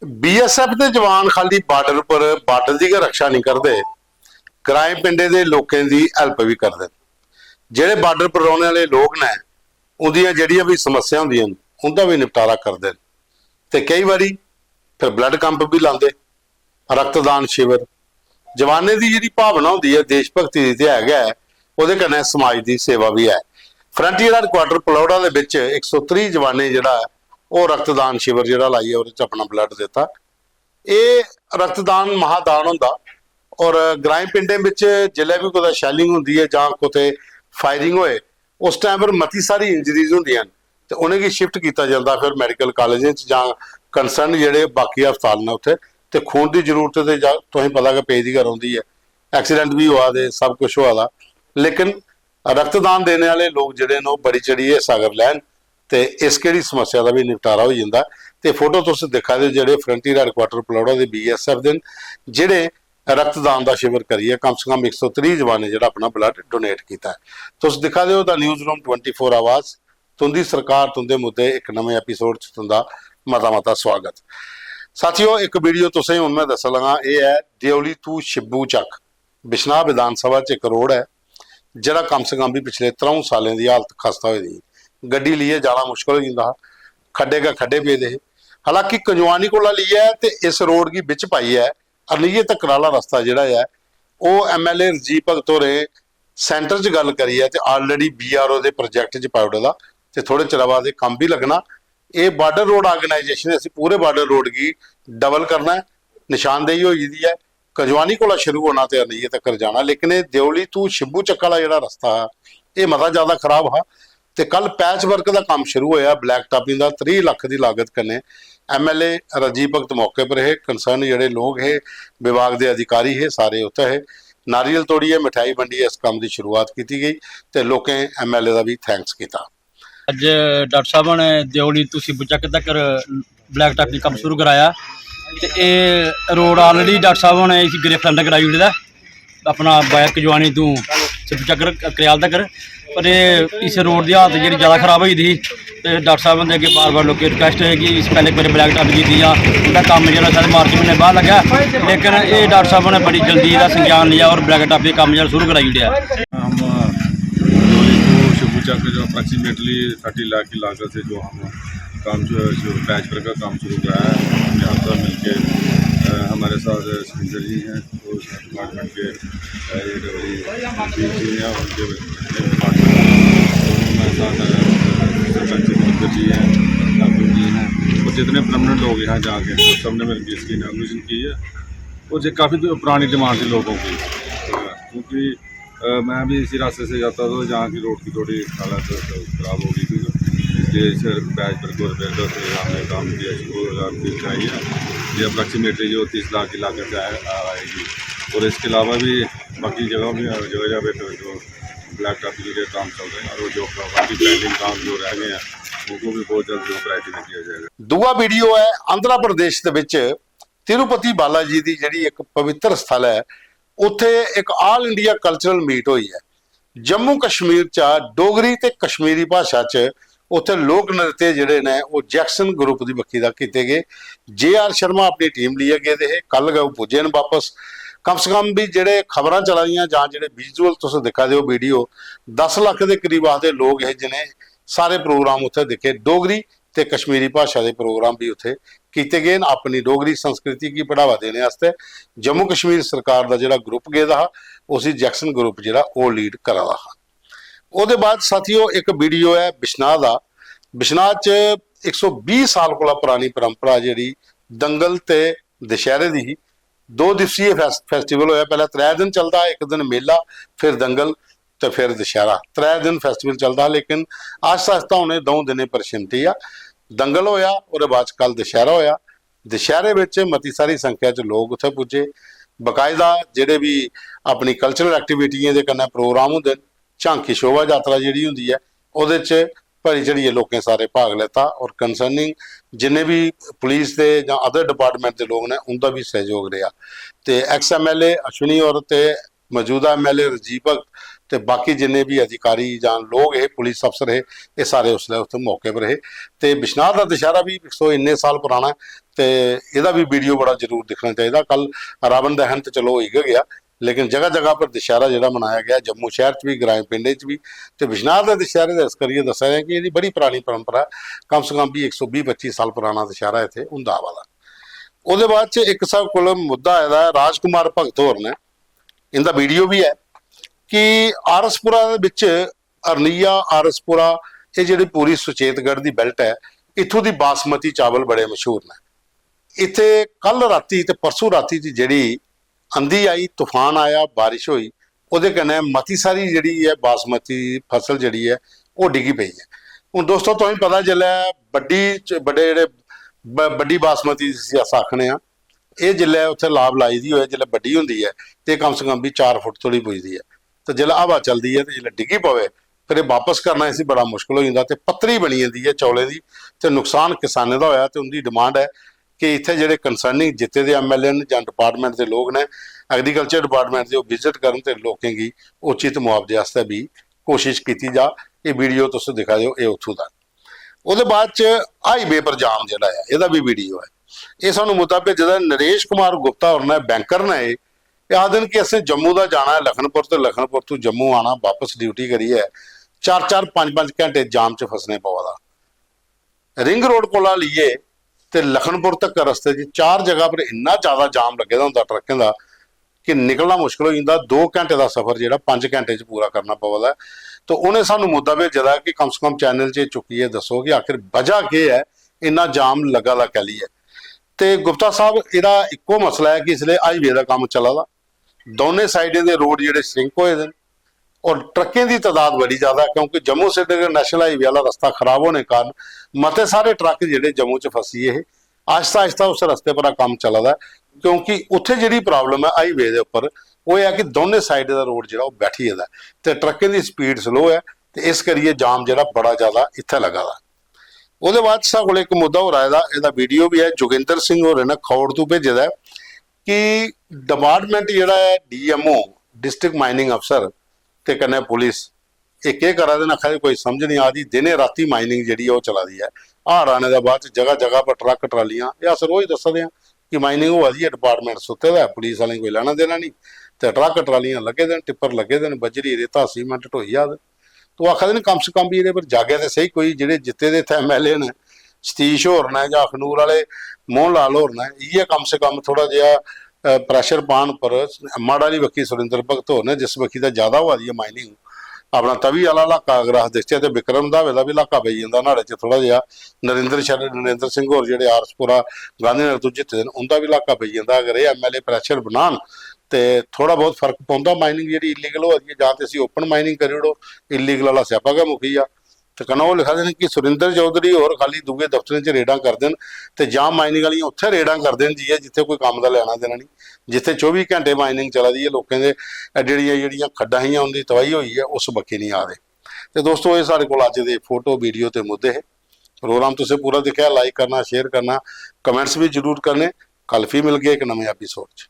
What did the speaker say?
BSF के जवान खाली बार्डर पर बार्डर की रक्षा नहीं करते, ग्राएं पिंडे के लोगों की हैल्प भी करते। ਜਿਹੜੇ ਬਾਰਡਰ पर रहने वाले लोग ने उनकी ਜਿਹੜੀਆਂ भी समस्या होंदियां उनका भी निपटारा करते हैं ते कई बारी फिर ब्लड कैंप भी लाते, रक्तदान शिविर। जवाने की जी भावना होंदी है देश भगती की है, वो कन्नै समाज की सेवा भी है। फ्रंटियर हैडकुआटर पलौड़ा के विच 130 जवाने जिहड़ा वो रक्तदान शिविर जिहड़ा लाइए उहदे च अपना ब्लड दिता। ये रक्तदान महादान हुंदा और ग्राएं पिंडें विच जिल्ले भी कोई शैलिंग हुंदी है जां कोई फायरिंग होए उस टाइम पर मती सारी इंजरीज होंदियां ते उन्हें की शिफ्ट किया जाता फिर मैडिकल कॉलेजें जां कंसर्न जिहड़े बाकी हस्पताल ने उत्थे ते खून की जरूरत ते तुसीं पता कि पेज दी घर होंदी है, एक्सीडेंट भी हुआ दे सब कुछ हुआ दा, लेकिन रक्तदान देने वाले लोग जिहड़े ने बड़ी चढ़िए हिस्सा कर लैन ते इस किहड़ी समस्या का भी निपटारा हो जाता। तो फोटो तुसीं दिखा दे जिहड़े फ्रंटियर हैडकुआटर पलौड़ा के BSF दे जिहड़े रक्तदान का शिविर करिए कम से कम 130 जवाने जिहड़ा अपना ब्लड डोनेट किया है। तुसीं दिखा दो द न्यूज़ रूम 24 आवाज़ तुंदी सरकार तुंदे मुद्दे एक नवे एपीसोड च तुंदा मता स्वागत। साथियों एक वीडियो तुसें हुण मैं दस लगा, ये है दियोली टू शिब्बू चक बिश्नाह विधान सभा च एक रोड है जिहड़ा कम से कम भी पिछले 3 सालों की हालत खस्ता हुई, गड्डी लिए जाना मुश्किल हो जाता, खड्डे का खड्डे पेदे। हालांकि कंजवानी कोला लिया है तो इस रोड की बिच पाई है अरनीए तक वाला रस्ता जिहड़ा है वो MLA रजीव भगत होरें सेंटर च गल करी है तो ऑलरेडी BRO के प्रोजैक्ट च पाउडे का तो थोड़े चिर बाद काम भी लगना। ये बार्डर रोड ऑर्गेनाइजेशन असीं पूरे बार्डर रोड की डबल करना है, निशानदेही हो गई है, कंजवानी कोला शुरू होना तो अरनीए तक जाना। लेकिन ये दियोली टू शिब्बू चक वाला जिहड़ा रस्ता है ये मता ज़्यादा खराब हा तो कल पैच वर्क का काम शुरू होया ब्लैक टॉपिंग का 30 लाख की लागत कन्ने। MLA रजीव भगत मौके पर है, कंसर्न जिहड़े लोग है विभाग के अधिकारी है सारे उत्थे है, नारियल तोड़िए मिठाई वंडी इस काम की शुरुआत की गई तो लोगों MLA का भी थैंक्स किया। अज डॉक्टर साहब ने दियोली टू शिब्बू चक तक ब्लैक टॉपिंग काम शुरू कराया तो ये रोड ऑलरेडी डॉक्टर साहब ने इस ग्रे फ्रंट कराई ओड़े दा अपना बाया कंजवानी तू शिब्बू चक करियाल तक। पर इस रोड की हालत जी ज़्यादा खराब हुई थी तो डॉक्टर साहब ने अगे बार बार लोगों की रिक्वेस्ट है कि इस पहले मेरे ब्लैक टॉप की उनका काम जो शायद मार्च महीने बाद लगा, लेकिन ये डॉक्टर साहब ने बड़ी जल्दी संज्ञान लिया और ब्लैक टॉप का काम जो शुरू कराई दिया। हम दियोली टू शिब्बू चक जो अप्रॉक्सीमेटली 30 लाख की लागत से जो हम काम जो पैच वर्क का काम शुरू कराया है, हमने आप सब मिलकर हमारे साथ सुंदर जी हैं वो डिपार्टमेंट के जी हैं उनके डिपार्टमेंट हमारे साथ सरपंच सुंदर जी हैं, डॉक्टर जी हैं और जितने परमानेंट लोग यहाँ जाके सब ने मिलकर इसकी इनाग्रेशन की है। और ये काफ़ी पुरानी डिमांड थी लोगों की, क्योंकि मैं भी इसी रास्ते से जाता था जहाँ की रोड की थोड़ी हालत ख़राब हो गई थी, इसलिए सर बैच पर को रिपेयर करते हमने काम किया शुरू चाहिए। ये अप्रॉक्सीमेटली जो 30 लाख की लागत आएगी और इसके अलावा भी बाकी जगह भी जगह पे जो ब्लैक टॉपिंग के काम चल रहे हैं और जो बाकी पेंडिंग काम जो रह गए हैं उनको भी बहुत जल्द जो प्रायोरिटी में किया जाएगा। दूआ वीडियो है आंध्र प्रदेश के विच तिरुपति बालाजी की जिहड़ी एक पवित्र स्थल है उत्थे एक ऑल इंडिया कल्चरल मीट हुई है। जम्मू कश्मीर च डोगरी ते कश्मीरी भाषा च उत्थे लोक नृत्य जिहड़े ने वो जैक्सन ग्रुप की बखी दा कीते गए। JR शर्मा अपनी टीम लिए गए थे, कल गए पुजे ने वापस। कम से कम भी जिहड़े खबरां चलाइयां जां जिहड़े विजुअल तुसीं दिखा दे वीडियो 10 लाख के करीब आते लोग है जिन्हें सारे प्रोग्राम उत्थे दिखे। डोगरी ते कश्मीरी भाषा के प्रोग्राम भी उत्थे कीते गए अपनी डोगरी संस्कृति की बढ़ावा देने वास्ते। जम्मू कश्मीर सरकार का जिहड़ा ग्रुप गेदा हा उसी जैक्सन ग्रुप जिहड़ा वो लीड करा दा हा। ਉਹਦੇ बाद साथियों एक वीडियो है बिश्नाह का। बिश्नाह च 120 साल को पुरानी परंपरा जी दंगल ते दशहरे की 2 दिवसीय फैसटिवल होया। पहले 3 दिन चलता, एक दिन मेला फिर दंगल तो फिर दशहरा, 3 दिन फैसटिवल चलता। लेकिन आस्ता आस्ता उन्हें 2 दिन पर सिमटी आ। दंगल होया और बाद कल दशहरा होया। दशहरे में मती सारी संख्या च लोग उत्थे पुजे, बकायदा जिहड़े भी अपनी कल्चरल एक्टिविटियां दे कन्नै प्रोग्राम होंदे, झांकी शोभा यात्रा जी होंगी है वो भरी चढ़िए लोगों सारे भाग लेता और कंसर्निंग जिन्हें भी पुलिस के या अदर डिपार्टमेंट के लोग ने उनका भी सहयोग रहा। तो एक्स MLA अश्विनी और मौजूदा MLA रजीव भगत ਤੇ ਬਾਕੀ ਜਿੰਨੇ ਵੀ ਅਧਿਕਾਰੀ ਜਾਂ ਲੋਕ ਇਹ ਪੁਲਿਸ ਅਫਸਰ ਇਹ ਸਾਰੇ ਉਸਲੇ ਉੱਥੇ ਮੌਕੇ 'ਤੇ ਰਹੇ। ਤੇ ਬਿਸ਼ਨਾਹ ਦਾ ਦੁਸ਼ਹਿਰਾ ਵੀ 100 ਇੰਨੇ ਸਾਲ ਪੁਰਾਣਾ ਹੈ, ਤੇ ਇਹਦਾ ਵੀ ਵੀਡੀਓ ਬੜਾ ਜ਼ਰੂਰ ਦਿਖਣਾ ਚਾਹੀਦਾ। ਕੱਲ ਰਾਵਣ ਦਹਨ ਤੇ ਚਲੋ ਹੋ ਹੀ ਗਿਆ, ਲੇਕਿਨ ਜਗ੍ਹਾ ਜਗ੍ਹਾ ਪਰ ਦੁਸ਼ਹਿਰਾ ਜਿਹੜਾ ਮਨਾਇਆ ਗਿਆ, ਜੰਮੂ ਸ਼ਹਿਰ 'ਚ ਵੀ, ਗ੍ਰਾਮ ਪਿੰਡੇ 'ਚ ਵੀ। ਤੇ ਬਿਸ਼ਨਾਹ ਦੇ ਦੁਸ਼ਹਿਰੇ ਦਾ ਇਸ ਕਰੀਏ ਦੱਸਿਆ ਰਿਹਾ ਕਿ ਇਹਦੀ ਬੜੀ ਪੁਰਾਣੀ ਪਰੰਪਰਾ, ਕਮ ਸੇ ਕਮ ਵੀ 120-25 ਸਾਲ ਪੁਰਾਣਾ ਦੁਸ਼ਹਿਰਾ ਇੱਥੇ ਹੁੰਦਾ ਵਾਲਾ। ਉਹਦੇ ਬਾਅਦ 'ਚ ਇੱਕ ਸਭ ਕੋਲ ਮੁੱਦਾ ਆਇਆ ਰਾਜਕੁਮਾਰ ਭਗਤ ਹੋਰ ਨੇ, ਇਹਦਾ ਵੀਡੀਓ ਵੀ ਹੈ ਕਿ ਆਰਸਪੁਰਾ ਦੇ ਵਿੱਚ ਅਰਨੀਆ ਆਰਸਪੁਰਾ ਇਹ ਜਿਹੜੀ ਪੂਰੀ ਸੁਚੇਤਗੜ੍ਹ ਦੀ ਬੈਲਟ ਹੈ, ਇੱਥੋਂ ਦੀ ਬਾਸਮਤੀ ਚਾਵਲ ਬੜੇ ਮਸ਼ਹੂਰ ਨੇ। ਇੱਥੇ ਕੱਲ ਰਾਤੀ ਤੇ ਪਰਸੋਂ ਰਾਤੀ ਦੀ ਜਿਹੜੀ ਅੰਧੀ ਆਈ, ਤੂਫਾਨ ਆਇਆ, ਬਾਰਿਸ਼ ਹੋਈ, ਉਹਦੇ ਕਨੇ ਮਤੀ ਸਾਰੀ ਜਿਹੜੀ ਹੈ ਬਾਸਮਤੀ ਫਸਲ ਜਿਹੜੀ ਹੈ ਉਹ ਡਿੱਗੀ ਪਈ ਹੈ। ਹੁਣ ਦੋਸਤੋ ਤੁਹਾਨੂੰ ਪਤਾ ਚੱਲਿਆ ਵੱਡੇ ਜਿਹੜੇ ਵੱਡੀ ਬਾਸਮਤੀ ਅਸੀਂ ਆਖਣੇ ਆ, ਇਹ ਜਿੱਲੇ ਉੱਥੇ ਲਾਭ ਲਾਈ ਦੀ ਹੋਏ, ਜਿੱਲੇ ਵੱਡੀ ਹੁੰਦੀ ਹੈ ਤੇ ਕਮ ਸੇ ਕਮ ਵੀ 4 ਫੁੱਟ ਥੋੜੀ ਪੁੱਜਦੀ ਹੈ। ਤੇ ਜਿੱਲੇ ਹਵਾ ਚੱਲਦੀ ਹੈ ਤੇ ਜਿੱਲੇ ਡਿੱਗੀ ਪਵੇ ਫਿਰ ਇਹ ਵਾਪਸ ਕਰਨਾ ਸੀ ਬੜਾ ਮੁਸ਼ਕਲ ਹੋ ਜਾਂਦਾ, ਤੇ ਪੱਤਰੀ ਬਣੀ ਜਾਂਦੀ ਹੈ ਚੌਲੇ ਦੀ, ਤੇ ਨੁਕਸਾਨ ਕਿਸਾਨਾਂ ਦਾ ਹੋਇਆ। ਤੇ ਉਹਦੀ ਡਿਮਾਂਡ ਹੈ ਕਿ ਇੱਥੇ ਜਿਹੜੇ ਕੰਸਰਨਿੰਗ ਜਿੱਤੇ ਦੇ ਐਮਐਲਏ ਨੇ ਜਾਂ ਡਿਪਾਰਟਮੈਂਟ ਦੇ ਲੋਕ ਨੇ, ਐਗਰੀਕਲਚਰ ਡਿਪਾਰਟਮੈਂਟ ਦੇ, ਉਹ ਵਿਜ਼ਿਟ ਕਰਨ ਤੇ ਲੋਕਾਂ ਦੀ ਉਚਿਤ ਮੁਆਵਜ਼ੇ ਵਾਸਤੇ ਵੀ ਕੋਸ਼ਿਸ਼ ਕੀਤੀ ਜਾ। ਇਹ ਵੀਡੀਓ ਤੁਸੀਂ ਦਿਖਾ ਦਿਓ, ਇਹ ਉੱਥੋਂ ਦਾ। ਉਹਦੇ ਬਾਅਦ 'ਚ ਹਾਈਵੇ ਪਰ ਜਾਮ ਜਿਹੜਾ ਹੈ, ਇਹਦਾ ਵੀ ਵੀਡੀਓ ਹੈ। ਇਹ ਸਾਨੂੰ ਮੁੱਦਾ ਭੇਜਦਾ ਨਰੇਸ਼ ਕੁਮਾਰ ਗੁਪਤਾ ਹੋਰ ਨੇ, ਬੈਂਕਰ ਨੇ। ਇਹ ਆਹ ਦਿਨ ਕਿ ਅਸੀਂ ਜੰਮੂ ਦਾ ਜਾਣਾ ਹੈ, ਲਖਨਪੁਰ ਤੇ ਲਖਨਪੁਰ ਤੋਂ ਜੰਮੂ ਆਣਾ, ਵਾਪਸ ਡਿਊਟੀ ਕਰੀ ਹੈ, 4-4 5-5 ਘੰਟੇ ਜਾਮ 'ਚ ਫਸਣੇ ਪਵਾਦਾ। ਰਿੰਗ ਰੋਡ ਕੋਲਾ ਲਈਏ ਤੇ ਲਖਨਪੁਰ ਤੱਕ ਰਸਤੇ 'ਚ 4 ਜਗ੍ਹਾ ਪਰ ਇੰਨਾ ਜ਼ਿਆਦਾ ਜਾਮ ਲੱਗੇ ਦਾ ਹੁੰਦਾ ਟਰੱਕਾਂ ਦਾ ਕਿ ਨਿਕਲਣਾ ਮੁਸ਼ਕਲ ਹੋ ਜਾਂਦਾ। 2 ਘੰਟੇ ਦਾ ਸਫ਼ਰ ਜਿਹੜਾ 5 ਘੰਟੇ 'ਚ ਪੂਰਾ ਕਰਨਾ ਪਵਦਾ। ਤਾਂ ਉਹਨੇ ਸਾਨੂੰ ਮੁੱਦਾ ਭੇਜਦਾ ਕਿ ਕਮ ਸੇ ਕਮ ਚੈਨਲ 'ਚ ਚੁੱਕੀਏ, ਦੱਸੋ ਕਿ ਆਖਿਰ ਵਜ੍ਹਾ ਕੀ ਹੈ ਇੰਨਾ ਜਾਮ ਲੱਗਾ ਦਾ ਕਹਿ ਲਈਏ। ਤੇ ਗੁਪਤਾ ਸਾਹਿਬ, ਇਹਦਾ ਇੱਕੋ ਮਸਲਾ ਹੈ ਕਿ ਇਸ ਲਈ ਹਾਈਵੇ ਦਾ ਕੰਮ ਚੱਲਦਾ, ਦੋਨੇ ਸਾਈਡਾਂ ਦੇ ਰੋਡ ਜਿਹੜੇ ਸ਼ਰਿੰਕ ਹੋਏ ਨੇ ਔਰ ਟਰੱਕਾਂ ਦੀ ਤਾਦਾਦ ਬੜੀ ਜ਼ਿਆਦਾ, ਕਿਉਂਕਿ ਜੰਮੂ ਸ਼੍ਰੀਨਗਰ ਨੈਸ਼ਨਲ ਹਾਈਵੇ ਵਾਲਾ ਰਸਤਾ ਖਰਾਬ ਹੋਣੇ ਕਾਰਨ ਮਤੇ ਸਾਰੇ ਟਰੱਕ ਜਿਹੜੇ ਜੰਮੂ 'ਚ ਫਸੀ ਇਹ ਆਹਿਸਤਾ ਆਹਿਸਤਾ ਉਸ ਰਸਤੇ ਪਰ ਕੰਮ ਚੱਲਦਾ। ਕਿਉਂਕਿ ਉੱਥੇ ਜਿਹੜੀ ਪ੍ਰੋਬਲਮ ਹੈ ਹਾਈਵੇ ਦੇ ਉੱਪਰ ਉਹ ਇਹ ਹੈ ਕਿ ਦੋਨੇ ਸਾਈਡ ਦਾ ਰੋਡ ਜਿਹੜਾ ਉਹ ਬੈਠੀ ਜਾਂਦਾ ਤੇ ਟਰੱਕਾਂ ਦੀ ਸਪੀਡ ਸਲੋ ਹੈ, ਤੇ ਇਸ ਕਰੀਏ ਜਾਮ ਜਿਹੜਾ ਬੜਾ ਜ਼ਿਆਦਾ ਇੱਥੇ ਲੱਗਾ ਦਾ। ਉਹਦੇ ਬਾਅਦ ਸਾਡੇ ਕੋਲ ਇੱਕ ਮੁੱਦਾ ਹੋ ਰਿਹਾ ਇਹਦਾ ਵੀਡੀਓ ਵੀ ਹੈ। ਜੋਗਿੰਦਰ ਸਿੰਘ ਹੋਰ ਨੇ ਖੌੜ ਤੋਂ ਭੇਜਦਾ ਕਿ ਡਿਪਾਰਟਮੈਂਟ ਜਿਹੜਾ ਹੈ ਡੀਐਮਓ ਡਿਸਟ੍ਰਿਕਟ ਮਾਈਨਿੰਗ ਅਫਸਰ ਤੇ ਕਨੇ ਪੁਲਿਸ ਇਹ ਕਰਾ ਦੇਣਾ ਖਾਏ ਕੋਈ ਸਮਝ ਨਹੀਂ ਆਦੀ, ਦਿਨੇ ਰਾਤੀ ਮਾਈਨਿੰਗ ਜਿਹੜੀ ਉਹ ਚਲਾਦੀ ਹੈ। ਹਾੜ ਆਣੇ ਦਾ ਬਾਅਦ ਜਗ੍ਹਾ ਜਗ੍ਹਾ ਪਰ ਟਰੱਕ ਟਰਾਲੀਆਂ ਇਹ ਅਸਰ ਰੋਜ਼ ਦੱਸਦੇ ਆ ਕਿ ਮਾਈਨਿੰਗ ਹੋ ਰਹੀ ਹੈ, ਡਿਪਾਰਟਮੈਂਟ ਸੁੱਤੇ ਦਾ, ਪੁਲਿਸ ਵਾਲੇ ਕੋਈ ਲੈਣਾ ਦੇਣਾ ਨਹੀਂ, ਤੇ ਟਰੱਕ ਟਰਾਲੀਆਂ ਲੱਗੇ ਦੇਣ, ਟਿੱਪਰ ਲੱਗੇ ਦੇਣ, ਬਜਰੀ ਰੇਤਾ ਸੀਮੈਂਟ ਢੋਈ ਆ। ਤੋ ਆਖਦੇ ਨੇ ਕਮ ਸੇ ਕਮ ਵੀ ਇਹਦੇ ਪਰ ਜਾਗਿਆ ਤੇ ਸਹੀ ਕੋਈ ਜਿਹੜੇ ਜਿੱਤੇ ਦੇ ਇੱਥੇ ਐਮਐਲਏ ਨੇ, ਸਤੀਸ਼ ਹੋਰ ਨੇ ਜਾਂ ਅਖਨੂਰ ਵਾਲੇ ਮੋਹਨ ਲਾਲ ਹੋਰ ਨੇ, ਇਹ ਕਮ ਸੇ ਕਮ ਥੋੜਾ ਜਿਹਾ ਪ੍ਰੈਸ਼ਰ ਪਾਉਣ ਪਰ ਮਾੜਾ ਦੀ ਵਕੀ ਸੁਰਿੰਦਰ ਭਗਤ ਹੋਰ ਨੇ, ਜਿਸ ਵਕੀ ਦਾ ਜ਼ਿਆਦਾ ਹੋ ਰਹੀ ਹੈ ਮਾਈਨਿੰਗ। ਆਪਣਾ ਤਵੀ ਵਾਲਾ ਇਲਾਕਾ ਅਗਰ ਦੇਖਿਆ ਤੇ ਵਿਕਰਮ ਦਾ ਵੇਲਾ ਵੀ ਇਲਾਕਾ ਪਈ ਜਾਂਦਾ, ਨਾਲੇ 'ਚ ਥੋੜਾ ਜਿਹਾ ਨਰਿੰਦਰ ਸਿੰਘ ਹੋਰ ਜਿਹੜੇ ਆਰਸਪੁਰਾ ਗਾਂਧੀਨਗਰ ਤੋਂ ਜਿੱਤੇ ਨੇ ਉਹਦਾ ਵੀ ਇਲਾਕਾ ਪਈ ਜਾਂਦਾ। ਅਗਰ ਇਹ ਐਮਐਲਏ ਪ੍ਰੈਸ਼ਰ ਬਣਾਉਣ ਤੇ ਥੋੜਾ ਬਹੁਤ ਫਰਕ ਪਾਉਂਦਾ। ਮਾਈਨਿੰਗ ਜਿਹੜੀ ਇਲੀਗਲ ਹੋ ਰਹੀ ਹੈ ਜਾਂ ਤੇ ਅਸੀਂ ਓਪਨ ਮਾਈਨਿੰਗ ਕਰੀ ਉੜੋ, ਇਲੀਗਲ ਵਾਲਾ ਸਿਆਪਾ ਗਿਆ ਮੁਖੀ ਆ। ਤੇ ਕਹਿੰਦਾ ਉਹ ਲਿਖਾ ਦੇਣ ਕਿ ਸੁਰਿੰਦਰ ਚੌਧਰੀ ਹੋਰ ਖਾਲੀ ਦੂਗੇ ਦਫ਼ਤਰਾਂ 'ਚ ਰੇਡਾਂ ਕਰ ਦੇਣ ਤੇ ਜਾਂ ਮਾਈਨਿੰਗ ਵਾਲੀਆਂ ਉੱਥੇ ਰੇਡਾਂ ਕਰ ਦੇਣ ਜੀ, ਜਿੱਥੇ ਕੋਈ ਕੰਮ ਦਾ ਲੈਣਾ ਦੇਣਾ ਨਹੀਂ, ਜਿੱਥੇ 24 ਘੰਟੇ ਮਾਈਨਿੰਗ ਚੱਲਦੀ ਹੈ। ਲੋਕਾਂ ਦੇ ਜਿਹੜੀਆਂ ਖੱਡਾਂ ਹੀ ਉਹਦੀ ਤਬਾਹੀ ਹੋਈ ਹੈ ਉਸ ਬੱਕੀ ਨਹੀਂ ਆ ਰਹੇ। ਤੇ ਦੋਸਤੋ, ਇਹ ਸਾਡੇ ਕੋਲ ਅੱਜ ਦੇ ਫੋਟੋ ਵੀਡੀਓ ਤੇ ਮੁੱਦੇ ਹੈ। ਪ੍ਰੋਗਰਾਮ ਤੁਸੀਂ ਪੂਰਾ ਦੇਖਿਆ, ਲਾਈਕ ਕਰਨਾ, ਸ਼ੇਅਰ ਕਰਨਾ, ਕਮੈਂਟਸ ਵੀ ਜ਼ਰੂਰ ਕਰਨੇ। ਕੱਲ ਫਿਰ ਮਿਲ ਗਏ ਇੱਕ ਨਵੇਂ ਐਪੀਸੋਡ 'ਚ।